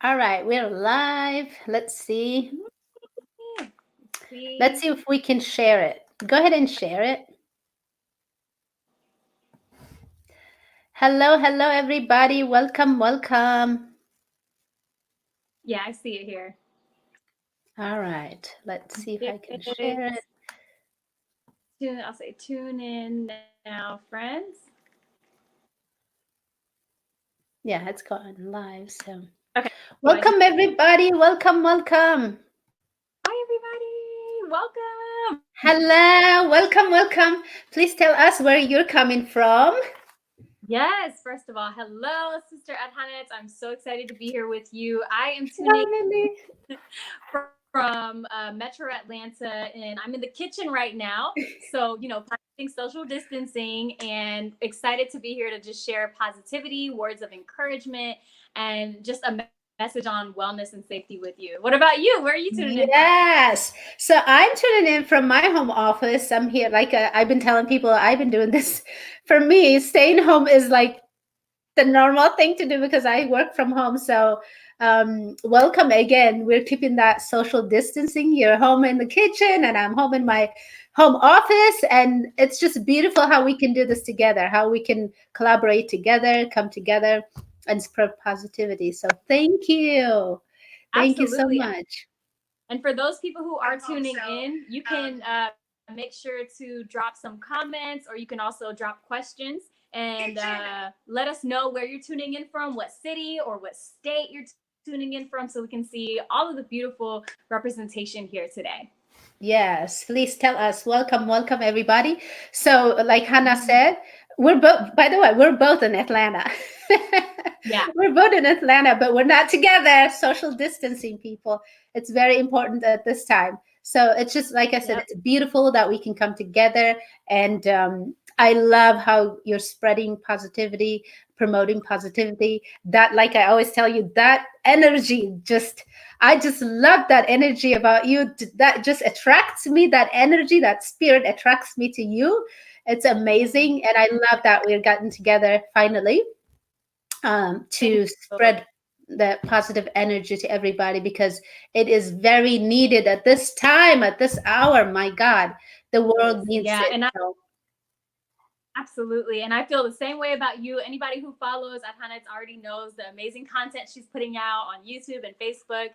All right, we're live. Let's see. Let's See. see if we can share it. Go ahead and share it. Hello, hello, everybody. Welcome, welcome. Yeah, I see it here. All right, let's see if I can share it. It's I'll say tune in now, friends. Yeah, it's going live. So, Okay, go ahead. welcome, everybody. Welcome, welcome. Hi, everybody. Welcome. Hello, welcome, welcome. Please tell us where you're coming from. Yes, first of all, hello, Sister Adhanet. I'm so excited to be here with you. I am tuning Family. from Metro Atlanta, and I'm in the kitchen right now. So, practicing social distancing and excited to be here to just share positivity, words of encouragement, and just a message on wellness and safety with you. What about you? Where are you tuning in from? Yes. So I'm tuning in from my home office. I'm here, like I've been telling people, I've been doing this. For me, staying home is like the normal thing to do because I work from home. So, welcome again. We're keeping that social distancing. You're home in the kitchen, and I'm home in my home office. And it's just beautiful how we can do this together, how we can collaborate together, come together, and spread positivity. So, thank you. Thank you so Absolutely. much. And for those people who are tuning in, you can make sure to drop some comments, or you can also drop questions and let us know where you're tuning in from, what city or what state you're tuning in from, so we can see all of the beautiful representation here today. Yes, please tell us. Welcome, welcome, everybody. So, like Hannah Mm. said, we're both, by the way, we're both in Atlanta. Yeah, We're both in Atlanta, but we're not together. Social distancing, people. It's very important at this time. So, it's just like I said, yep, it's beautiful that we can come together. And I love how you're spreading positivity, promoting positivity. That, like I always tell you, that energy just I just love that energy about you. That just attracts me. That energy, that spirit attracts me to you. It's amazing. And I love that we're gotten together finally thank to you. spread the positive energy to everybody because it is very needed at this time, at this hour. My God, the world needs Yeah, it. and So absolutely. And I feel the same way about you. Anybody who follows Adhanet already knows the amazing content she's putting out on YouTube and Facebook.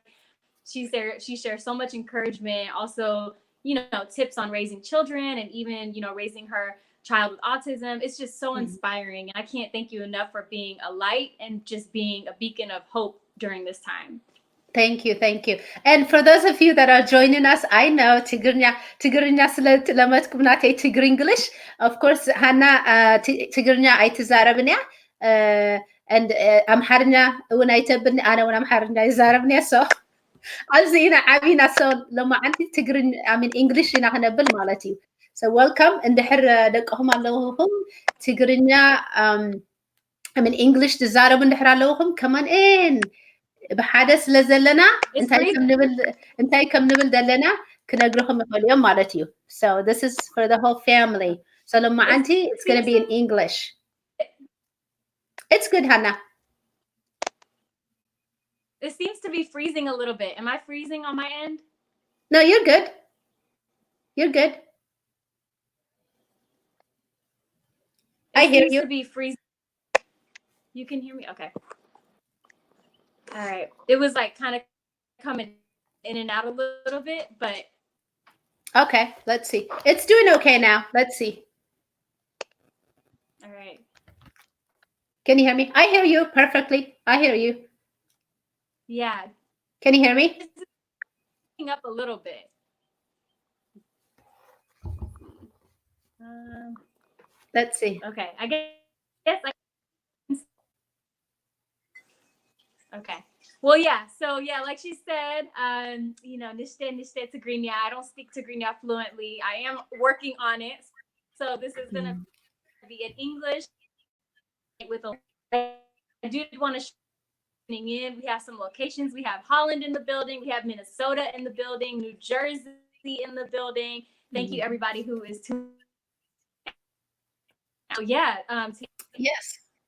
She shares so much encouragement, also, tips on raising children and even, raising her child with autism. It's just so mhm. inspiring. And I can't thank you enough for being a light and just being a beacon of hope during this time. Thank you, thank you. And for those of you that are joining us, I know Tigrinya ስለተለመድኩም ናተይ ትግሪ English. Of course, Hannah ትግርኛ ኣይትዛረብን እያ and ኣምሓርኛ እውን ኣይተብልኒ ኣነ እውን ኣምሓርኛ ይዛረብን እየ so ኣብዚ ኢና ዓቢና so ሎማዓንቲ ትግርኛ I mean English ኢና ክነብል ማለት እዩ. So welcome እንድሕር ደቅኹም ኣለኹም ትግርኛ I mean English ትዛረቡ እንድሕር ኣለኹም come on in. ብሓደ ስለ ዘለና It's free. እንታይ ከም ንብል ዘለና ክነግርኩም ይኽእል እዮም ማለት እዩ. So this is for the whole family. So It ሎማዓንቲ it's going to seems be in to English. It's good, Hannah. it seems to be freezing a little bit. Am I freezing on my end? No, you're good. You're good. I It hear seems you. to be freezing. You can hear me? Okay. All right. It was like kind of coming in and out a little bit, but Okay, let's see. It's doing okay now. Let's see. all right. Can you hear me? I hear you perfectly. I hear you. Yeah, Can you hear it's me? up a little bit. Um, Let's see. okay, I guess I. Okay. Well, yeah. So yeah, like she said, nishte Tigrinya. I don't speak Tigrinya fluently. I am working on it. So this is gonna Mm. be in English with a. I do want to tuning in. We have some locations. We have Holland in the building. We have Minnesota in the building. New Jersey in the building. Thank you, Mm. everybody who is tuning. So yeah, Yes.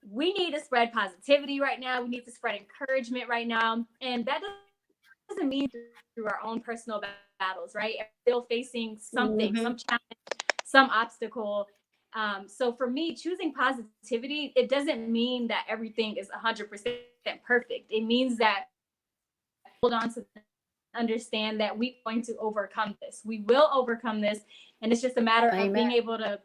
we need to spread positivity right now. We need to spread encouragement right now. And that doesn't mean through our own personal battles, right? Still facing something, Mm-hmm. some challenge, some obstacle. So for me, choosing positivity, it doesn't mean that everything is 100% perfect. It means that hold on to understand that we're going to overcome this. We will overcome this. And it's just a matter of being able to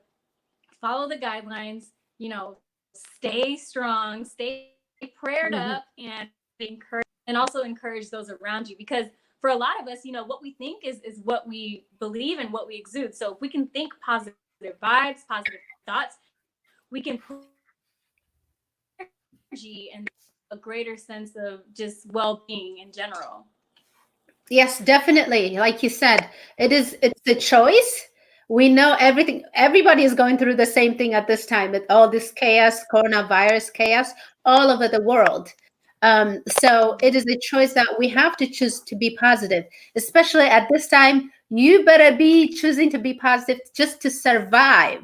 follow the guidelines, you know, stay strong, stay prayed up, and encourage, and also encourage those around you. Because for a lot of us, you know, what we think is what we believe and what we exude. So if we can think positive vibes, positive thoughts, we can put energy and a greater sense of just well-being in general. Yes, definitely. Like you said, it's a choice. We know everything, everybody is going through the same thing at this time with all this chaos, coronavirus chaos all over the world. So it is a choice that we have to choose to be positive, especially at this time. You better be choosing to be positive just to survive.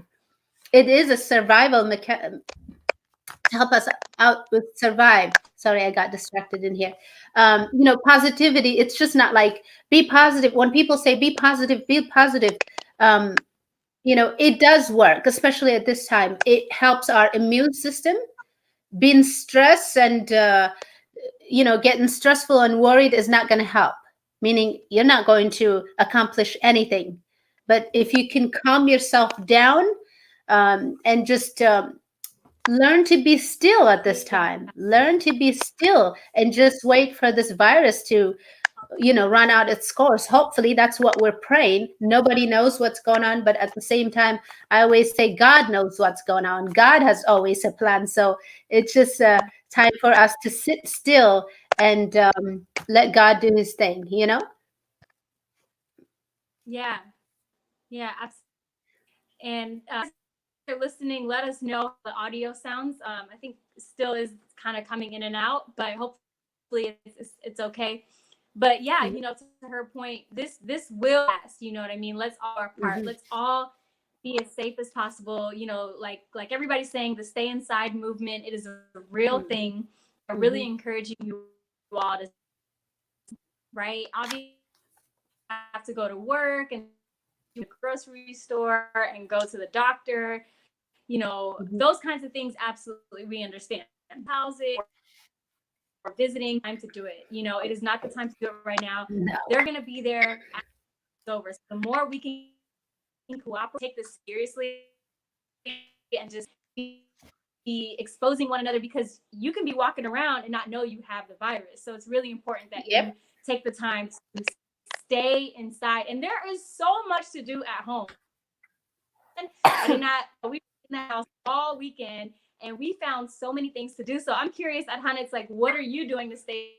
It is a survival mechanism to help us out with survive. Sorry, I got distracted in here. You know, positivity, it's just not like be positive. When people say be positive, be positive, you know, it does work, especially at this time. It helps our immune system. Being stressed and, you know, getting stressful and worried is not going to help, meaning you're not going to accomplish anything. But if you can calm yourself down and just learn to be still at this time, learn to be still and just wait for this virus to, you know, run out its course. Hopefully that's what we're praying. Nobody knows what's going on, but at the same time, I always say God knows what's going on. God has always a plan. So it's just time for us to sit still and let God do his thing, you know? Yeah, yeah, absolutely. And you're listening, let us know how the audio sounds. I think still is kind of coming in and out, but hopefully it's okay. But yeah, you know, to her point, this will pass. You know what I mean? Let's all our part. Let's all be as safe as possible. You know, like everybody's saying, the stay inside movement. It is a real thing. I really encouraging you all to, right? Obviously, you have to go to work and do the grocery store and go to the doctor. You know, those kinds of things. Absolutely, we understand. Housing or visiting, time to do it. You know, it is not the time to do it right now. No. They're going to be there after it's over. So the more we can cooperate, take this seriously, and just be exposing one another, because you can be walking around and not know you have the virus. So it's really important that you take the time to stay inside. And there is so much to do at home. I did not. We were in the house all weekend, and we found so many things to do. So I'm curious, Adhanet, it's like, what are you doing to stay?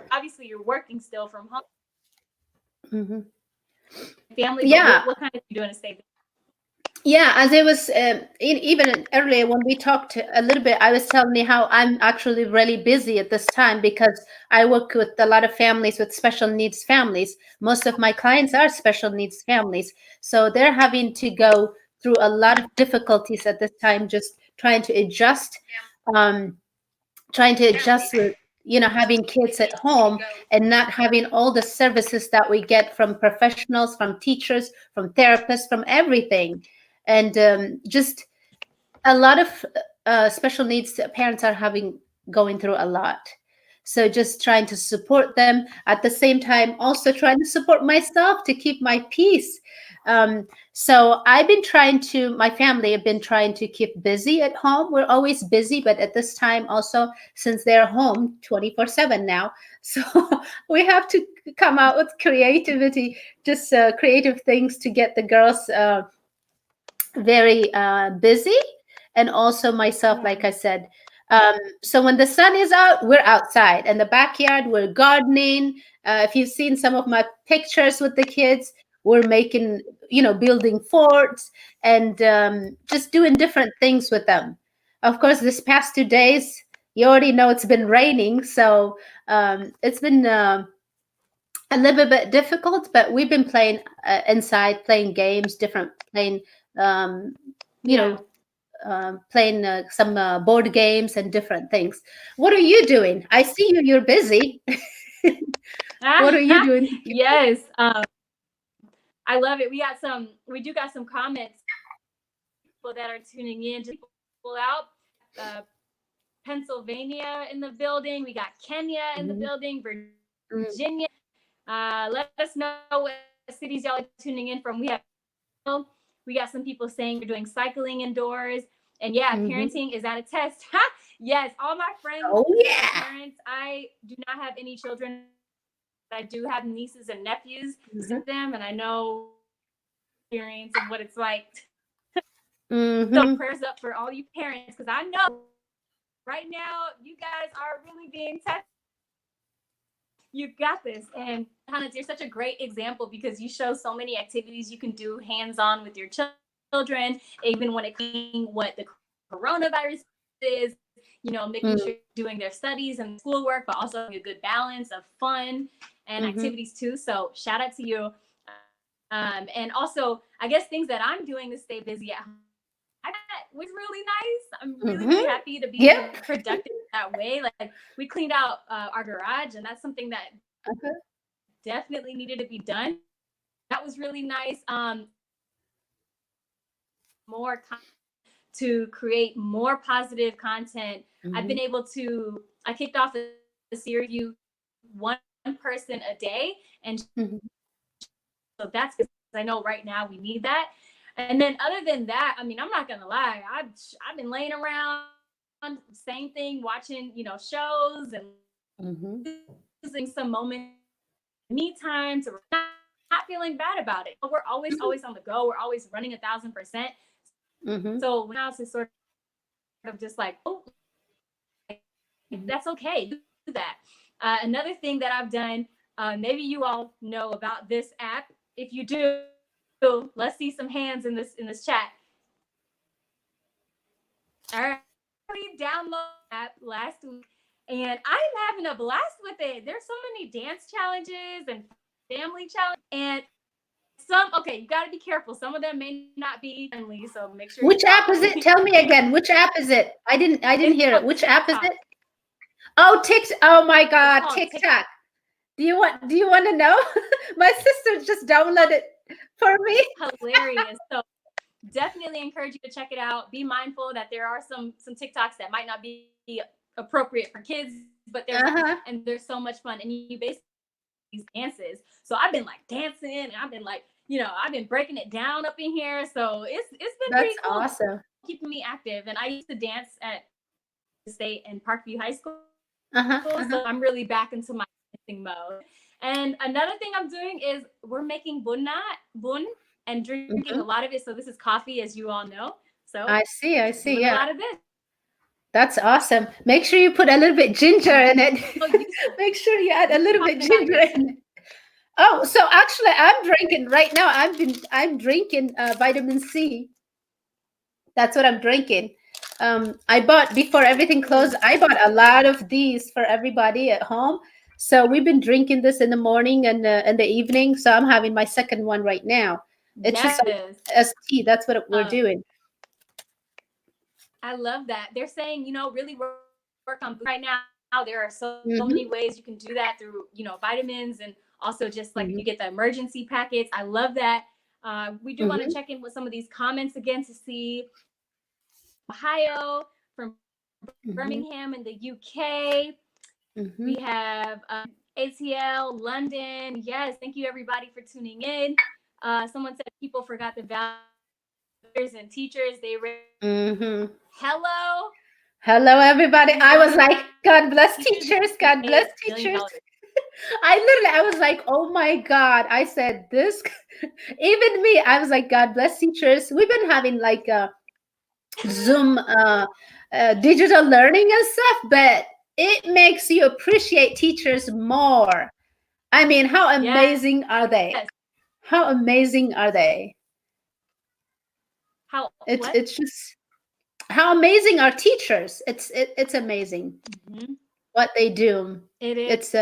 Obviously, you're working still from home, family. But what kind of you doing to stay? Yeah, as it was even earlier when we talked a little bit, I was telling you how I'm actually really busy at this time because I work with a lot of families with special needs families. Most of my clients are special needs families. So they're having to go through a lot of difficulties at this time, just um, trying to adjust with, you know, having kids at home and not having all the services that we get from professionals, from teachers, from therapists, from everything. And just a lot of special needs parents are having going through a lot. So just trying to support them at the same time, also trying to support myself to keep my peace. So I've been trying to, my family have been trying to keep busy at home. We're always busy, but at this time also, since they're home 24/7 now, so we have to come out with creativity, just creative things to get the girls very busy, and also myself, like I said. So when the sun is out, we're outside in the backyard, we're gardening. If you've seen some of my pictures with the kids, we're making, you know, building forts and just doing different things with them. Of course, this past 2 days, you already know it's been raining, so it's been a little bit difficult, but we've been playing inside, playing games, different playing, you know, playing some board games and different things. What are you doing? I see you. You're busy. What are you doing? Yes. I love it. We do got some comments, people that are tuning in, just people out. Pennsylvania in the building. We got Kenya in the building, Virginia. Let us know what cities y'all are tuning in from. We got some people saying you're doing cycling indoors. And yeah, parenting is at a test. Yes, all my friends are parents. I do not have any children. I do have nieces and nephews to them, and I know experience of what it's like. So prayers up for all you parents, because I know right now you guys are really being tested. You got this. And Adhanet, you're such a great example because you show so many activities you can do hands-on with your children, even when it comes what the coronavirus is, making sure you're doing their studies and schoolwork, but also a good balance of fun and activities too. So shout out to you. And also, I guess things that I'm doing to stay busy at home, was really nice. I'm really happy to be productive that way. Like we cleaned out our garage, and that's something that definitely needed to be done. That was really nice. More to create more positive content. I've been able to. I kicked off a series, one person a day, and so that's because I know right now we need that. And then other than that, I mean, I'm not gonna lie, I've been laying around, same thing, watching shows and using some moment, me time to not feeling bad about it. We're always on the go. We're always running 1,000%. So when I was sort of just like, oh, that's okay, do that. Another thing that I've done, maybe you all know about this app. If you do, let's see some hands in this chat. All right, we downloaded the app last week, and I'm having a blast with it. There's so many dance challenges and family challenges, and you got to be careful. Some of them may not be friendly, so make sure. Which app is it? Tell me again. Which app is it? I didn't hear it. Which app is it? Oh, TikTok. Oh my God, TikTok. Do you want to know? My sister just downloaded it for me. Hilarious. So definitely encourage you to check it out. Be mindful that there are some TikToks that might not be appropriate for kids, but there's so much fun, and you basically these dances. So I've been like dancing, and I've been like, I've been breaking it down up in here. So it's been pretty cool. Awesome. Keeping me active. And I used to dance at the State and Parkview High School. So I'm really back into my dancing mode. And another thing I'm doing is we're making bun and drinking a lot of it. So this is coffee, as you all know. So I see. Yeah. A lot of this. That's awesome. Make sure you put a little bit ginger in it. Make sure you add a little bit ginger in it. Oh, so actually, I'm drinking right now. I'm drinking vitamin C. That's what I'm drinking. I bought before everything closed. I bought a lot of these for everybody at home. So we've been drinking this in the morning and in the evening. So I'm having my second one right now. It's just like tea. That's what we're doing. I love that. They're saying, really work on right now. There are so many ways you can do that through, vitamins, and also just like if you get the emergency packets. I love that. We do want to check in with some of these comments again to see Ohio, from Birmingham in the UK. We have ATL, London. Yes, thank you everybody for tuning in. Someone said people forgot the values and teachers. They Hello everybody. I was like, God bless teachers. God bless teachers. I was like, oh my God. I said this. Even me, I was like, God bless teachers. We've been having like Zoom digital learning and stuff, but it makes you appreciate teachers more. I mean, how amazing are they? How amazing are they? It's just how amazing are teachers. It's amazing what they do. It is.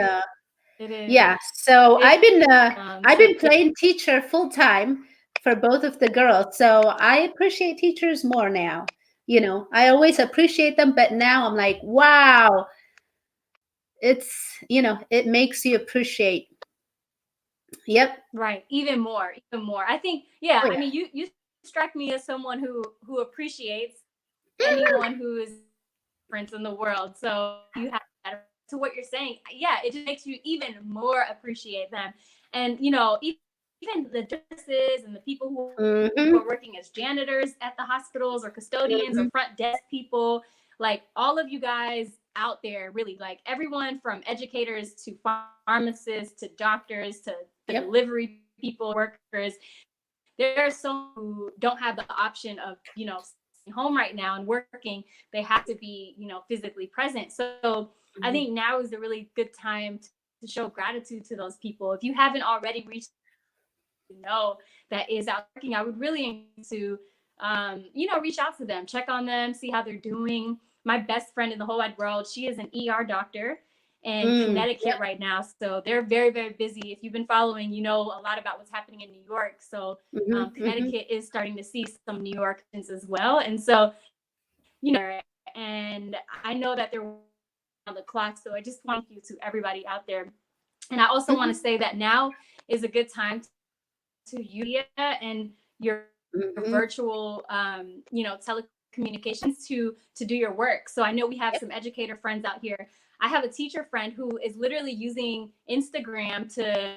It is. Yeah. So I've been playing teacher full time for both of the girls. So I appreciate teachers more now. You know, I always appreciate them, but now I'm like, wow, it's, you know, it makes you appreciate. Yep. Right. Even more. Even more. I think, yeah, Oh, I yeah. mean, you strike me as someone who appreciates anyone who is different in the world. So you have that to what you're saying. Yeah, it just makes you even more appreciate them. And even the nurses and the people who Mm-hmm. are working as janitors at the hospitals or custodians or Mm-hmm. front desk people, like all of you guys out there, really, like everyone from educators to pharmacists to doctors to the Yep. delivery people, workers. There are some who don't have the option of, staying home right now and working. They have to be, physically present. So I Mm-hmm. think now is a really good time to show gratitude to those people. If you haven't already reached, that is out working, I would really encourage you to, reach out to them, check on them, see how they're doing. My best friend in the whole wide world, she is an ER doctor in Connecticut Yep. right now. So they're very, very busy. If you've been following, you know a lot about what's happening in New York. So Mm-hmm. Mm-hmm. Connecticut is starting to see some New Yorkers as well. And so, and I know that they're on the clock. So I just want you to everybody out there. And I also want to Mm-hmm. say that now is a good time to use and your Mm-hmm. virtual, telecommunications to do your work. So I know we have Yep. some educator friends out here. I have a teacher friend who is literally using Instagram to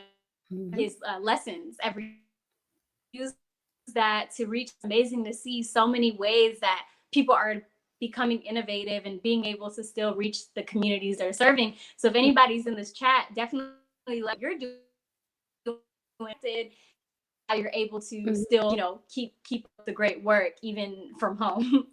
Mm-hmm. his lessons every use that to reach. Amazing to see so many ways that people are becoming innovative and being able to still reach the communities they're serving. So if anybody's in this chat, definitely let you're doing how you're able to Mm-hmm. still, keep up the great work even from home.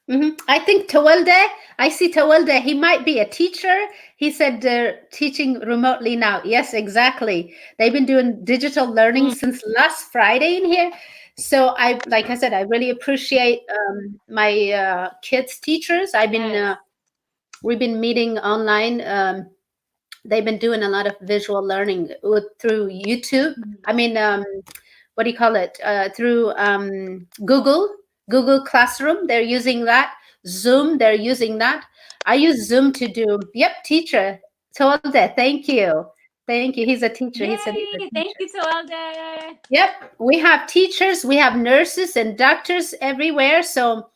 Mm-hmm. I think Tawalde, I see Tawalde, he might be a teacher. He said they're teaching remotely now. Yes, exactly. They've been doing digital learning Mm, since last Friday in here. So like I said, I really appreciate my kids' teachers. yes. We've been meeting online. They've been doing a lot of visual learning through YouTube. I mean, what do you call it? Through Google Classroom. They're using that. Zoom. They're using that. I use Zoom to do. Yep, teacher. Told that. Thank you. Thank you. He's a teacher. He said he's a Yay! Thank teacher. you, Toelde. Yep, we have teachers, we have nurses and doctors everywhere. So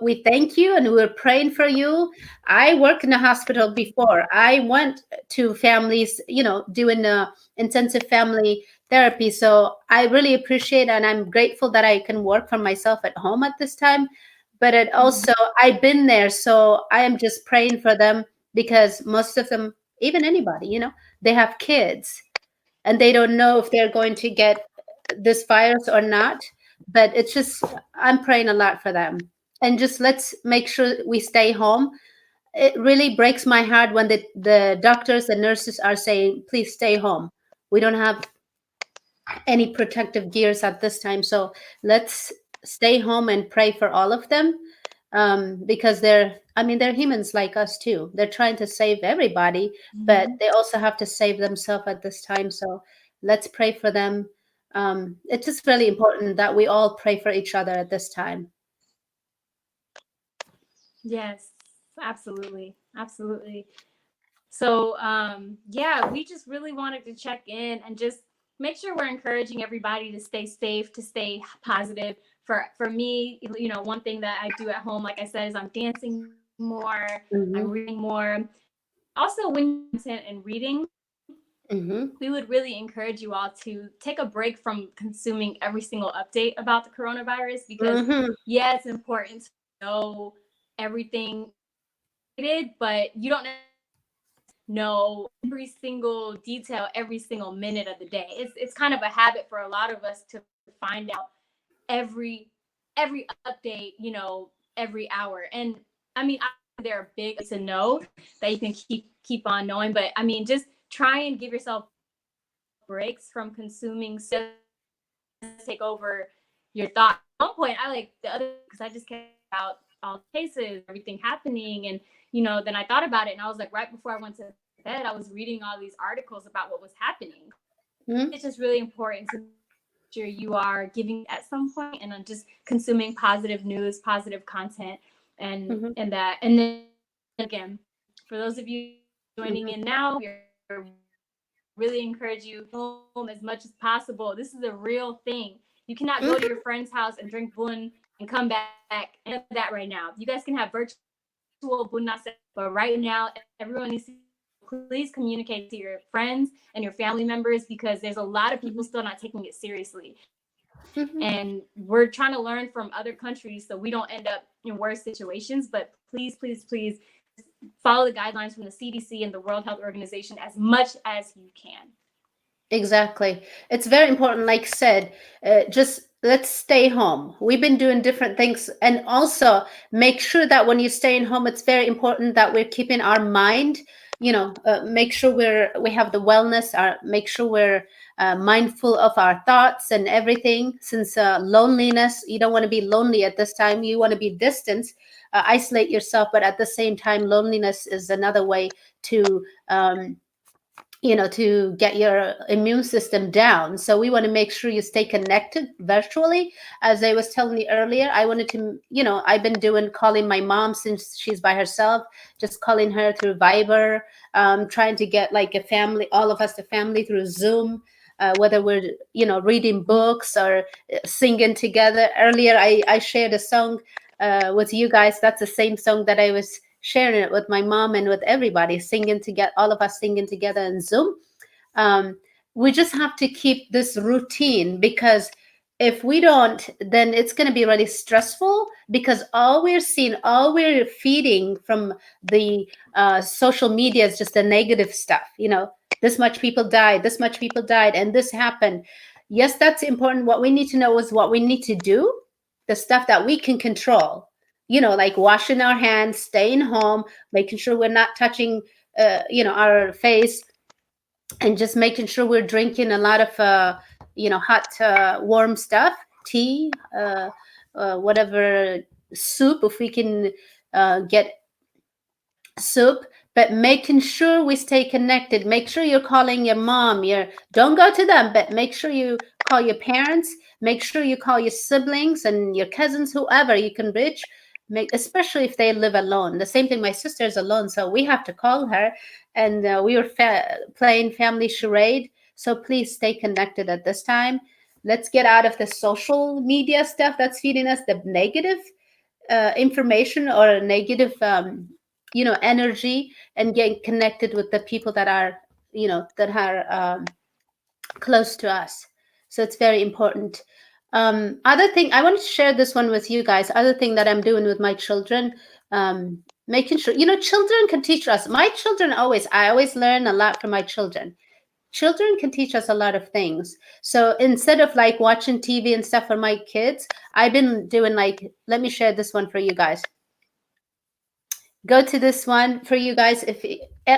we thank you and we're praying for you. I worked in a hospital before. I went to families, doing intensive family therapy. So I really appreciate and I'm grateful that I can work for myself at home at this time. But it Mhm. also, I've been there. So I am just praying for them because most of them, even anybody, they have kids and they don't know if they're going to get this virus or not. But it's just, I'm praying a lot for them. And just let's make sure we stay home. It really breaks my heart when the doctors and nurses are saying, please stay home. We don't have any protective gears at this time. So let's stay home and pray for all of them, because they're humans like us too. They're trying to save everybody, but Mhm. they also have to save themselves at this time. So let's pray for them. It's just really important that we all pray for each other at this time. Yes, absolutely. Absolutely. So, yeah, we just really wanted to check in and just make sure we're encouraging everybody to stay safe, to stay positive. For me, one thing that I do at home, like I said, is I'm dancing more, I'm Hmm. reading more. Also, when content and reading, Hmm. we would really encourage you all to take a break from consuming every single update about the coronavirus because, Hmm. yeah, it's important to know everything, but you don't know every single detail every single minute of the day. It's kind of a habit for a lot of us to find out every every update, every hour. And I mean, they're big to know that you can keep on knowing, but I mean, just try and give yourself breaks from consuming so take over your thoughts. At one point, I like the other because I just cared about all the cases, everything happening, and then I thought about it, and I was like, right before I went to bed, I was reading all these articles about what was happening. Hmm. It's just really important to sure you are giving at some point and on just consuming positive news, positive content, and that. And then again, for those of you joining in now, we're really encourage you home as much as possible. This is a real thing. You cannot go to your friend's house and drink bun and come back and that right now. You guys can have virtual bun, but right now everyone needs to please communicate to your friends and your family members, because there's a lot of people still not taking it seriously. And we're trying to learn from other countries so we don't end up in worse situations. But please, please, please follow the guidelines from the CDC and the World Health Organization as much as you can. Exactly. It's very important, like said, just let's stay home. We've been doing different things. And also make sure that when you stay in home, it's very important that we're keeping our mind, make sure we have the wellness, make sure we're mindful of our thoughts and everything. Since loneliness, you don't want to be lonely at this time. You want to be distant, isolate yourself. But at the same time, loneliness is another way to to get your immune system down. So we want to make sure you stay connected virtually. As I was telling you earlier, I wanted to, I've been calling my mom since she's by herself, just calling her through Viber, trying to get like a family, all of us, the family through Zoom. Whether we're, reading books or singing together. Earlier, I shared a song with you guys. That's the same song that I was sharing it with my mom and with everybody, singing together, all of us singing together in Zoom. We just have to keep this routine, because if we don't, then it's going to be really stressful, because all we're seeing, all we're feeding from the social media is just the negative stuff. This much people died, this much people died, and this happened. Yes, that's important. What we need to know is what we need to do, the stuff that we can control, like washing our hands, staying home, making sure we're not touching, our face, and just making sure we're drinking a lot of, hot, warm stuff, tea, whatever, soup, if we can get soup, but making sure we stay connected. Make sure you're calling your mom. Don't go to them, but make sure you call your parents. Make sure you call your siblings and your cousins, whoever you can reach. Especially if they live alone. The same thing. My sister's alone, so we have to call her. And we were playing family charade. So please stay connected at this time. Let's get out of the social media stuff that's feeding us the negative information or negative energy, and get connected with the people that are close to us. So it's very important. Other thing, I want to share this one with you guys. Other thing that I'm doing with my children, making sure, children can teach us. My children I always learn a lot from my children. Children can teach us a lot of things. So instead of like watching TV and stuff for my kids, I've been doing let me share this one for you guys. Go to this one for you guys. If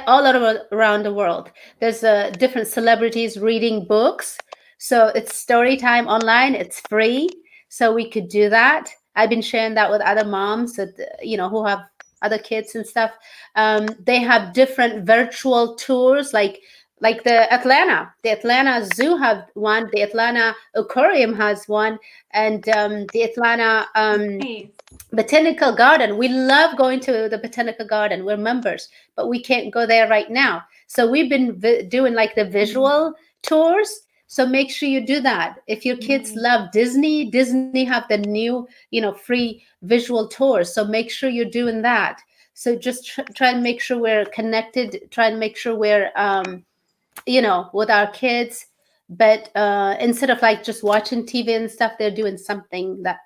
all around the world, there's different celebrities reading books. So it's story time online. It's free, so we could do that. I've been sharing that with other moms that who have other kids and stuff. They have different virtual tours, like the Atlanta Zoo have one, the Atlanta Aquarium has one, and the Atlanta Botanical Garden. We love going to the Botanical Garden. We're members, but we can't go there right now. So we've been doing like the visual tours. So make sure you do that. If your kids love Disney have the new, free visual tours. So make sure you're doing that. So just try and make sure we're connected. Try and make sure we're, with our kids. But instead of like just watching TV and stuff, they're doing something that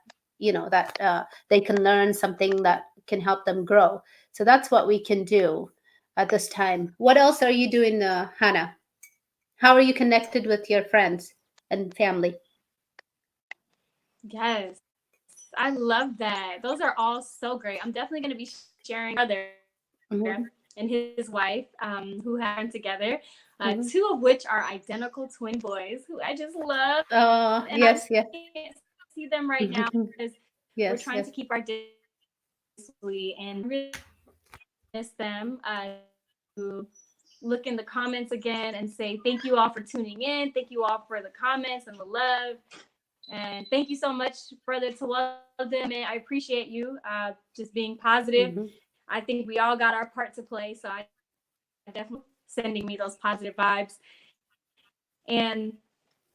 they can learn, something that can help them grow. So that's what we can do at this time. What else are you doing, Hannah? How are you connected with your friends and family? Yes, I love that. Those are all so great. I'm definitely going to be sharing brother and his wife, who have together, two of which are identical twin boys, who I just love. And yes, I can't see them right now because we're trying to keep our distance, and really miss them. To look in the comments again and say thank you all for tuning in. Thank you all for the comments and the love. And thank you so much, Brother Tawalda. Man, I appreciate you just being positive. Mhm. I think we all got our part to play. So I definitely sending me those positive vibes. And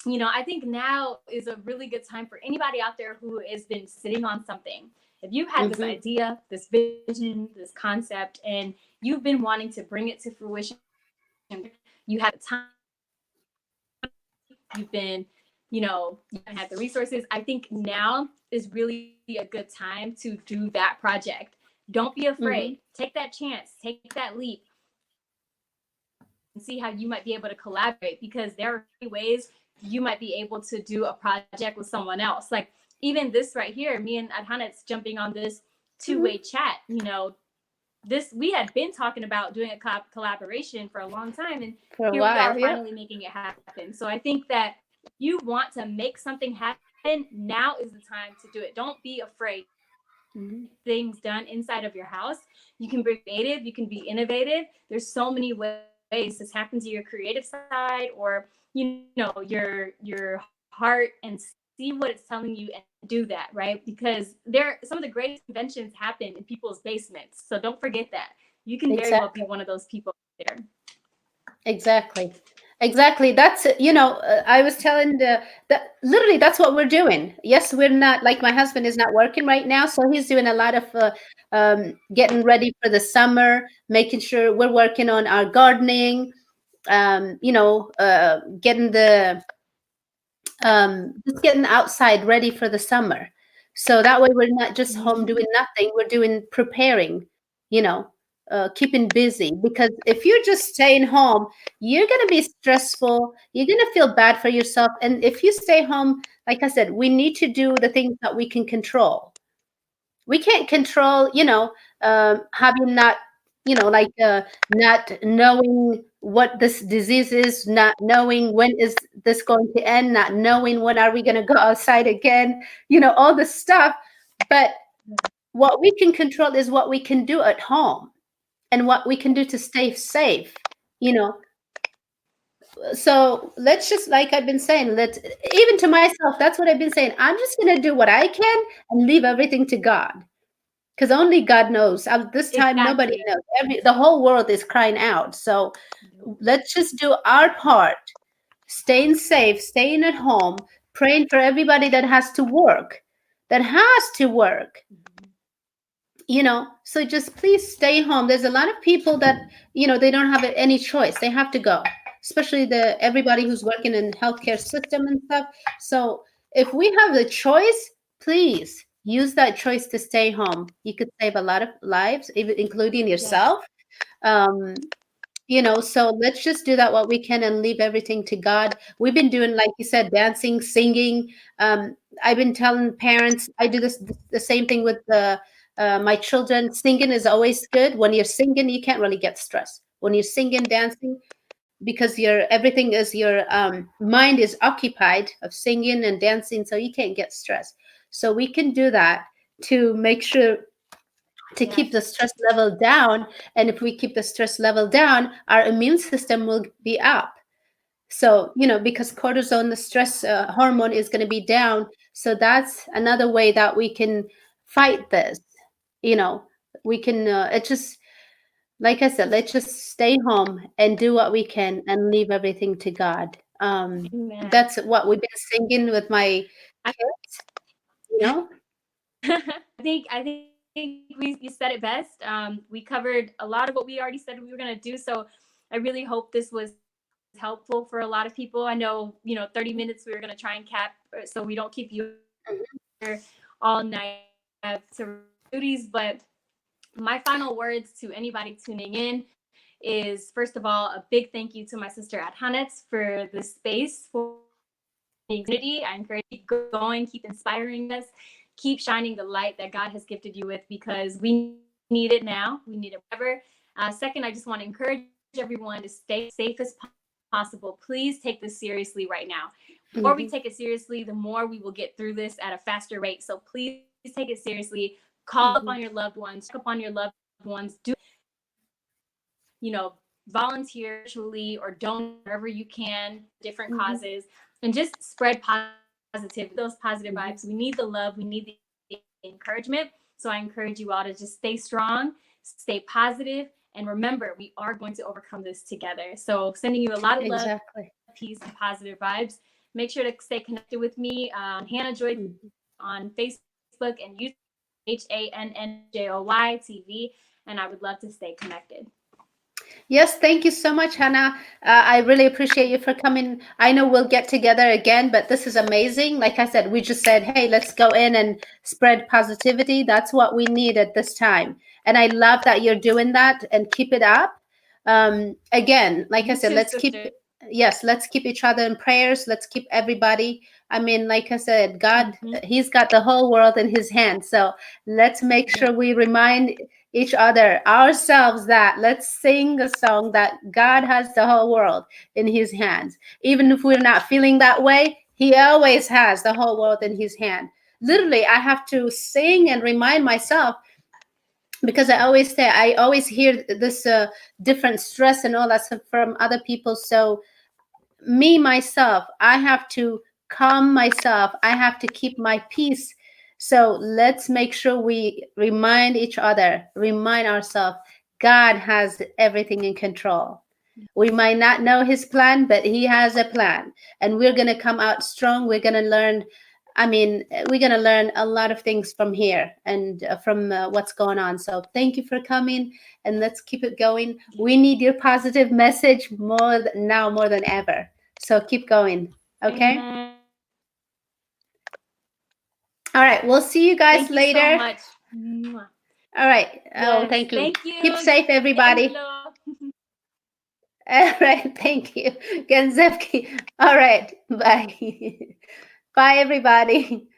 I think now is a really good time for anybody out there who has been sitting on something. If you've had this Mhm. idea, this vision, this concept, and you've been wanting to bring it to fruition, you have time, you've been, you haven't had the resources. I think now is really a good time to do that project. Don't be Mhm. afraid. Take that chance. Take that leap and see how you might be able to collaborate, because there are ways you might be able to do a project with someone else. Like even this right here, me and Adhanet's jumping on this two-way Mhm. chat. This we had been talking about doing a collaboration for a long time, and For a here we are while, yep. finally making it happen. So I think that you want to make something happen, now is the time to do it. Don't be afraid. Mhm. Things done inside of your house, you can be creative, you can be innovative. There's so many ways this happens to your creative side, or your heart, and see what it's telling you and do that, right? Because some of the greatest inventions happen in people's basements, so don't forget that. You can very well be Exactly. one of those people there. Exactly. Exactly. That's, I was telling that literally that's what we're doing. Yes, we're not, like, my husband is not working right now, so he's doing a lot of getting ready for the summer, making sure we're working on our gardening, getting the just getting outside ready for the summer. So that way we're not just home doing nothing, we're doing preparing, you know, keeping busy. Because if you're just staying home, you're going to be stressful, you're going to feel bad for yourself. And if you stay home, like I said, we need to do the things that we can control. We can't control, having not, like, not knowing what this disease is, not knowing when is this going to end, not knowing when are we going to go outside again, all this stuff. But what we can control is what we can do at home and what we can do to stay safe, you know. So let's just, like I've been saying, let even to myself, that's what I've been saying. I'm just going to do what I can and leave everything to God, because only God knows. At this time, nobody Exactly. knows. The whole world is crying out. So let's just do our part, staying safe, staying at home, praying for everybody that has to work, that has to work. So just please stay home. There's a lot of people that, they don't have any choice. They have to go, especially the everybody who's working in healthcare system and stuff. So if we have the choice, please use that choice to stay home. You could save a lot of lives, even including Yes. yourself. um, so let's just do that what we can and leave everything to God. We've been doing, like you said, dancing, singing. I've been telling parents, I do the same thing with my children. Singing is always good. When you're singing, you can't really get stressed. When you're singing, dancing, because everything is your mind is occupied of singing and dancing, so you can't get stressed. So we can do that to make sure to keep the Yes. stress level down. And if we keep the stress level down, our immune system will be up. So, because cortisol, the stress hormone, is going to be down. So that's another way that we can fight this. You know, we can, it just, like I said, let's just stay home and do what we can and leave everything to God. Amen. That's what we've been singing with my I, kids, you know? I think you said it best. We covered a lot of what we already said we were going to do. So I really hope this was helpful for a lot of people. I know, 30 minutes we were going to try and cap, so we don't keep you here all night, to duties. But my final words to anybody tuning in is, first of all, a big thank you to my sister Adhanet for the space, for the community. I encourage you to keep going, keep inspiring us, keep shining the light that God has gifted you with, because we need it now. We need it forever. Second, I just want to encourage everyone to stay safe as possible. Please take this seriously right now. The more we Mhm. take it seriously, the more we will get through this at a faster rate. So please take it seriously. Call Mhm. upon your loved ones, check upon your loved ones. Do, volunteer virtually or donate wherever you can, different Mhm. causes, and just spread positive, those positive Mhm. vibes. We need the love, we need the encouragement. So I encourage you all to just stay strong, stay positive, and remember, we are going to overcome this together. So sending you a lot of love, Exactly. peace, and positive vibes. Make sure to stay connected with me, Hannah Joy, Mhm. on Facebook and YouTube, HANNJOY TV, and I would love to stay connected. Yes, thank you so much, Hannah. I really appreciate you for coming. I know we'll get together again, but this is amazing. Like I said, we just said, hey, let's go in and spread positivity. That's what we need at this time. And I love that you're doing that and keep it up. Again, like I You said, too, sister. yes, let's keep each other in prayers. Let's keep everybody. I mean, like I said, God, Mm-hmm. He's got the whole world in His hands. So let's make Yeah. sure we remind each other, ourselves, that let's sing a song that God has the whole world in His hands. Even if we're not feeling that way, He always has the whole world in His hand. Literally, I have to sing and remind myself, because I always hear this different stress and all that stuff from other people. So me myself, I have to calm myself, I have to keep my peace. So let's make sure we remind each other, remind ourselves, God has everything in control. We might not know His plan, but He has a plan, and we're going to come out strong. We're going to learn, I mean, we're going to learn a lot of things from here and from what's going on. So thank you for coming, and let's keep it going. We need your positive message now more than ever. So keep going. Okay. Amen. All right. We'll see you Thank guys you so later. much. Mwah. All right. Oh, Yes. thank you. Thank Keep you. safe, everybody. Hello. All right. Thank you. Genzevki. All right. Bye. Bye, everybody.